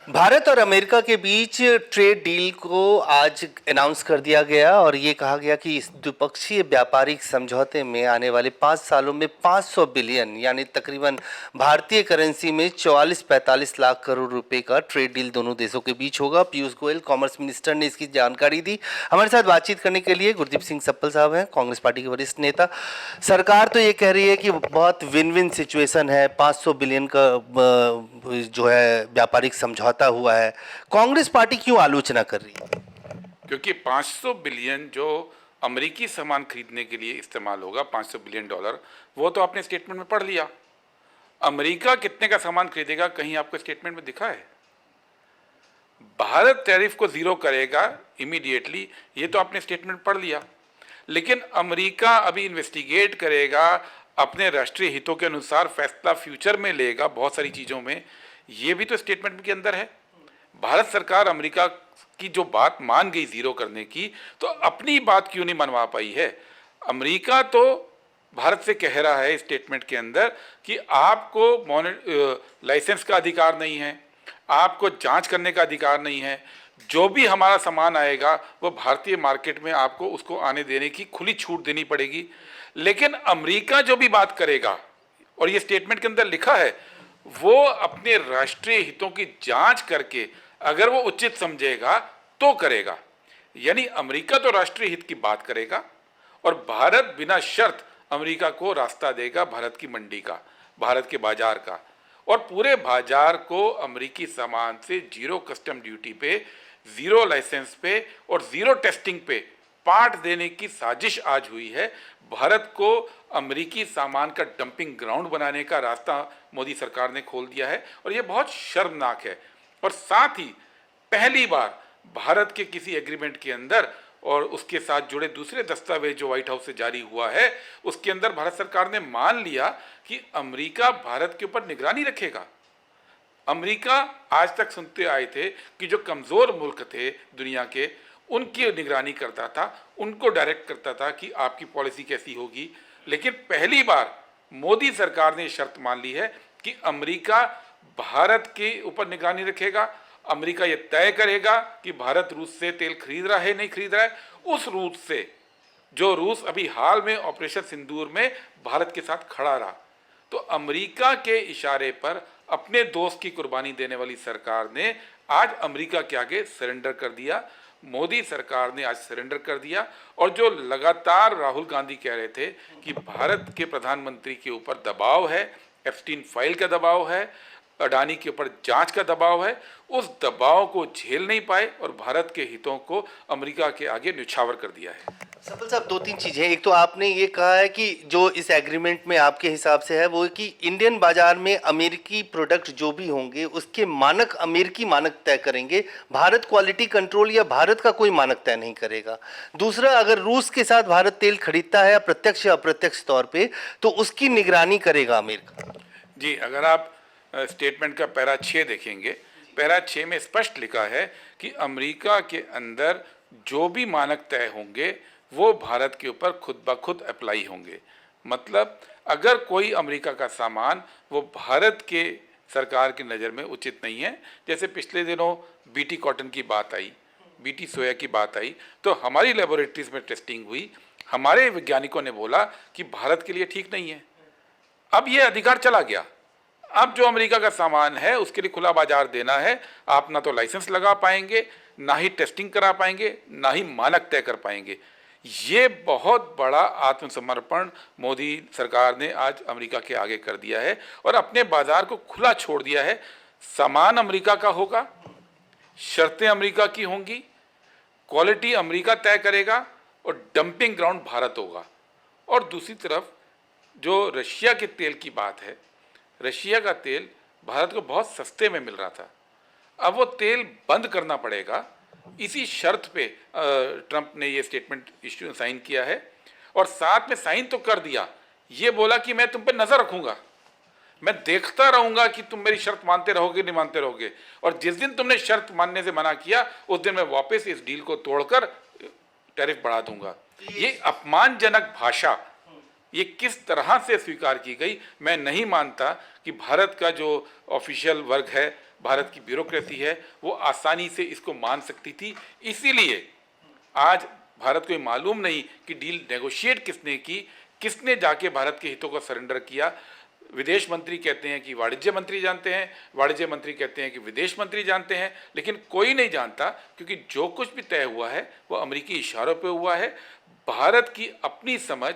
भारत और अमेरिका के बीच trade deal को आज अनाउंस कर दिया गया और ये कहा गया कि इस द्विपक्षीय व्यापारिक समझौते में आने वाले 5 सालों में 500 बिलियन यानी तकरीबन भारतीय करेंसी में 44-45 लाख करोड़ रुपए का ट्रेड डील दोनों देशों के बीच होगा। पीयूष गोयल कॉमर्स मिनिस्टर ने इसकी जानकारी दी। हमारे साथ बातचीत करने के लिए गुरदीप सिंह सप्पल साहब हैं, कांग्रेस पार्टी के वरिष्ठ नेता। सरकार तो ये कह रही है कि बहुत विन विन सिचुएशन है, 500 बिलियन का जो है व्यापारिक समझौता हुआ है। कांग्रेस पार्टी क्यों आलोचना कर रही है? क्योंकि 500 बिलियन जो अमेरिकी सामान खरीदने के लिए इस्तेमाल होगा, 500 बिलियन डॉलर, वो तो आपने स्टेटमेंट में पढ़ लिया। अमेरिका कितने का सामान खरीदेगा कहीं आपको स्टेटमेंट में दिखा है? भारत टैरिफ को जीरो करेगा इमीडिएटली, ये तो आपने स्टेटमेंट पढ़ लिया। लेकिन अमेरिका अभी इन्वेस्टिगेट करेगा, अपने राष्ट्रीय हितों के अनुसार फैसला फ्यूचर में लेगा बहुत सारी चीज़ों में, ये भी तो स्टेटमेंट के अंदर है। भारत सरकार अमेरिका की जो बात मान गई जीरो करने की, तो अपनी बात क्यों नहीं मनवा पाई है? अमेरिका तो भारत से कह रहा है स्टेटमेंट के अंदर कि आपको लाइसेंस का अधिकार नहीं है, आपको जांच करने का अधिकार नहीं है, जो भी हमारा सामान आएगा वो भारतीय मार्केट में आपको उसको आने देने की खुली छूट देनी पड़ेगी। लेकिन अमेरिका जो भी बात करेगा, और ये स्टेटमेंट के अंदर लिखा है, वो अपने राष्ट्रीय हितों की जांच करके अगर वो उचित समझेगा तो करेगा। यानी अमेरिका तो राष्ट्रीय हित की बात करेगा और भारत बिना शर्त अमेरिका को रास्ता देगा भारत की मंडी का, भारत के बाजार का, और पूरे बाजार को अमेरिकी सामान से जीरो कस्टम ड्यूटी पे, जीरो लाइसेंस पे और जीरो टेस्टिंग पे पार्ट देने की साजिश आज हुई है। भारत को अमेरिकी सामान का डंपिंग ग्राउंड बनाने का रास्ता मोदी सरकार ने खोल दिया है और ये बहुत शर्मनाक है। और साथ ही पहली बार भारत के किसी एग्रीमेंट के अंदर और उसके साथ जुड़े दूसरे दस्तावेज जो व्हाइट हाउस से जारी हुआ है, उसके अंदर भारत सरकार ने मान लिया कि अमेरिका भारत के ऊपर निगरानी रखेगा। अमेरिका आज तक सुनते आए थे कि जो कमज़ोर मुल्क थे दुनिया के, उनकी निगरानी करता था, उनको डायरेक्ट करता था कि आपकी पॉलिसी कैसी होगी। लेकिन पहली बार मोदी सरकार ने शर्त मान ली है कि अमेरिका भारत के ऊपर निगरानी रखेगा। अमेरिका ये तय करेगा कि भारत रूस से तेल खरीद रहा है नहीं खरीद रहा है, उस रूस से जो रूस अभी हाल में ऑपरेशन सिंदूर में भारत के साथ खड़ा रहा। तो अमेरिका के इशारे पर अपने दोस्त की कुर्बानी देने वाली सरकार ने आज अमेरिका के आगे सरेंडर कर दिया। मोदी सरकार ने आज सरेंडर कर दिया। और जो लगातार राहुल गांधी कह रहे थे कि भारत के प्रधानमंत्री के ऊपर दबाव है, एप्स्टीन फाइल का दबाव है, अडानी के ऊपर जांच का दबाव है, उस दबाव को झेल नहीं पाए और भारत के हितों को अमेरिका के आगे न्यौछावर कर दिया है। सफल साहब, दो तीन चीजें। एक तो आपने ये कहा है कि जो इस एग्रीमेंट में आपके हिसाब से है वो कि इंडियन बाजार में अमेरिकी प्रोडक्ट जो भी होंगे उसके मानक अमेरिकी मानक तय करेंगे, भारत क्वालिटी कंट्रोल या भारत का कोई मानक तय नहीं करेगा। दूसरा, अगर रूस के साथ भारत तेल खरीदता है प्रत्यक्ष या अप्रत्यक्ष तौर पे, तो उसकी निगरानी करेगा अमेरिका। जी, अगर आप स्टेटमेंट का पैरा 6 देखेंगे, पैरा 6 में स्पष्ट लिखा है कि अमेरिका के अंदर जो भी मानक तय होंगे वो भारत के ऊपर खुद ब खुद अप्लाई होंगे। मतलब अगर कोई अमेरिका का सामान वो भारत के सरकार की नज़र में उचित नहीं है, जैसे पिछले दिनों बीटी कॉटन की बात आई, बीटी सोया की बात आई, तो हमारी लेबोरेटरीज में टेस्टिंग हुई, हमारे वैज्ञानिकों ने बोला कि भारत के लिए ठीक नहीं है। अब ये अधिकार चला गया। अब जो अमेरिका का सामान है उसके लिए खुला बाजार देना है। आप ना तो लाइसेंस लगा पाएंगे, ना ही टेस्टिंग करा पाएंगे, ना ही मानक तय कर पाएंगे। ये बहुत बड़ा आत्मसमर्पण मोदी सरकार ने आज अमेरिका के आगे कर दिया है और अपने बाजार को खुला छोड़ दिया है। सामान अमेरिका का होगा, शर्तें अमेरिका की होंगी, क्वालिटी अमेरिका तय करेगा और डंपिंग ग्राउंड भारत होगा। और दूसरी तरफ जो रशिया के तेल की बात है, रशिया का तेल भारत को बहुत सस्ते में मिल रहा था, अब वो तेल बंद करना पड़ेगा। इसी शर्त पे ट्रंप ने ये स्टेटमेंट साइन किया है और साथ में साइन तो कर दिया, ये बोला कि मैं तुम पे नज़र रखूंगा, मैं देखता रहूंगा कि तुम मेरी शर्त मानते रहोगे नहीं मानते रहोगे, और जिस दिन तुमने शर्त मानने से मना किया उस दिन मैं वापस इस डील को तोड़कर टैरिफ बढ़ा दूंगा। ये अपमानजनक भाषा ये किस तरह से स्वीकार की गई, मैं नहीं मानता कि भारत का जो ऑफिशियल वर्ग है भारत की ब्यूरोक्रेसी है वो आसानी से इसको मान सकती थी। इसीलिए आज भारत को ये मालूम नहीं कि डील नेगोशिएट किसने की, किसने जाके भारत के हितों को सरेंडर किया। विदेश मंत्री कहते हैं कि वाणिज्य मंत्री जानते हैं, वाणिज्य मंत्री कहते हैं कि विदेश मंत्री जानते हैं, लेकिन कोई नहीं जानता, क्योंकि जो कुछ भी तय हुआ है वो अमेरिकी इशारों पे हुआ है। भारत की अपनी समझ,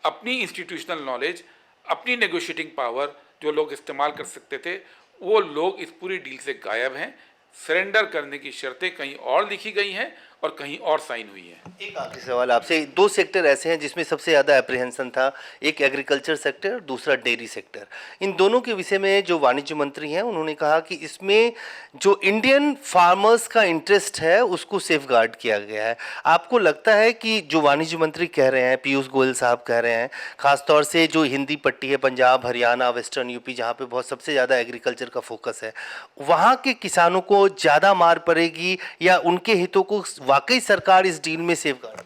अपनी इंस्टीट्यूशनल नॉलेज, अपनी नेगोशिएटिंग पावर जो लोग इस्तेमाल कर सकते थे, वो लोग इस पूरी डील से गायब हैं। सरेंडर करने की शर्तें कहीं और लिखी गई हैं और कहीं और साइन हुई हैं। एक आखिरी सवाल आपसे, दो सेक्टर ऐसे हैं जिसमें सबसे ज़्यादा एप्रीहेंशन था, एक एग्रीकल्चर सेक्टर, दूसरा डेयरी सेक्टर। इन दोनों के विषय में जो वाणिज्य मंत्री हैं उन्होंने कहा कि इसमें जो इंडियन फार्मर्स का इंटरेस्ट है उसको सेफगार्ड किया गया है। आपको लगता है कि जो वाणिज्य मंत्री कह रहे हैं, पीयूष गोयल साहब कह रहे हैं, खासतौर से जो हिंदी पट्टी है पंजाब, हरियाणा, वेस्टर्न यूपी, जहाँ पे बहुत सबसे ज़्यादा एग्रीकल्चर का फोकस है, वहाँ के किसानों को ज़्यादा मार पड़ेगी या उनके हितों को वाकई सरकार इस डील में सेफगार्ड?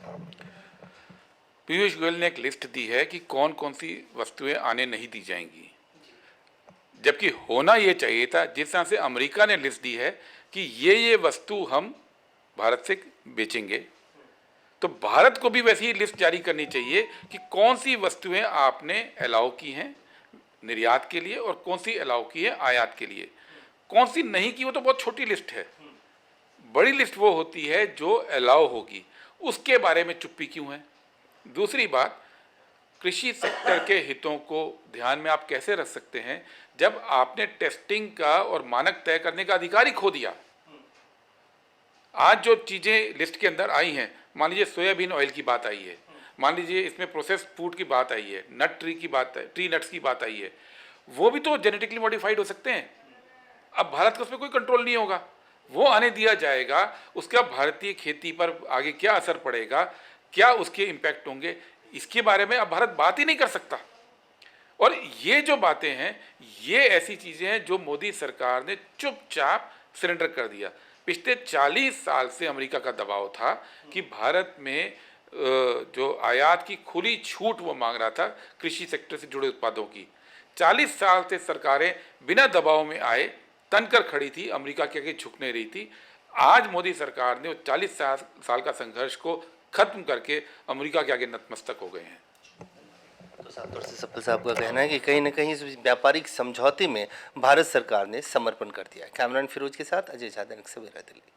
पीयूष गोयल ने एक लिस्ट दी है कि कौन कौन सी वस्तुएं आने नहीं दी जाएंगी, जबकि होना ये चाहिए था जिस तरह से अमेरिका ने लिस्ट दी है कि ये वस्तु हम भारत से बेचेंगे, तो भारत को भी वैसी ही लिस्ट जारी करनी चाहिए कि कौन सी वस्तुएं आपने अलाउ की हैं निर्यात के लिए और कौन सी अलाउ की है आयात के लिए। कौन सी नहीं की वो तो बहुत छोटी लिस्ट है, बड़ी लिस्ट वो होती है जो अलाउ होगी, उसके बारे में चुप्पी क्यों है। दूसरी बात, कृषि सेक्टर के हितों को ध्यान में आप कैसे रख सकते हैं जब आपने टेस्टिंग का और मानक तय करने का अधिकार ही खो दिया। आज जो चीज़ें लिस्ट के अंदर आई हैं, मान लीजिए सोयाबीन ऑयल की बात आई है, मान लीजिए इसमें प्रोसेस्ड फूड की बात आई है, नट ट्री की बात है, ट्री नट्स की बात आई है, वो भी तो जेनेटिकली मॉडिफाइड हो सकते हैं। अब भारत का उसमें कोई कंट्रोल नहीं होगा, वो आने दिया जाएगा, उसका भारतीय खेती पर आगे क्या असर पड़ेगा, क्या उसके इम्पैक्ट होंगे, इसके बारे में अब भारत बात ही नहीं कर सकता। और ये जो बातें हैं ये ऐसी चीज़ें हैं जो मोदी सरकार ने चुपचाप सरेंडर कर दिया। पिछले 40 साल से अमेरिका का दबाव था कि भारत में जो आयात की खुली छूट वो मांग रहा था कृषि सेक्टर से जुड़े उत्पादों की। 40 साल से सरकारें बिना दबाव में आए तनकर खड़ी थी, अमेरिका के आगे झुक नहीं रही थी। आज मोदी सरकार ने 40 साल का संघर्ष को खत्म करके अमेरिका के आगे नतमस्तक हो गए हैं। तो साफ तौर से सफल साहब का कहना है कि कहीं ना कहीं इस व्यापारिक समझौते में भारत सरकार ने समर्पण कर दिया है। कैमरामैन फिरोज के साथ अजय झादन, सवेरा दिल्ली।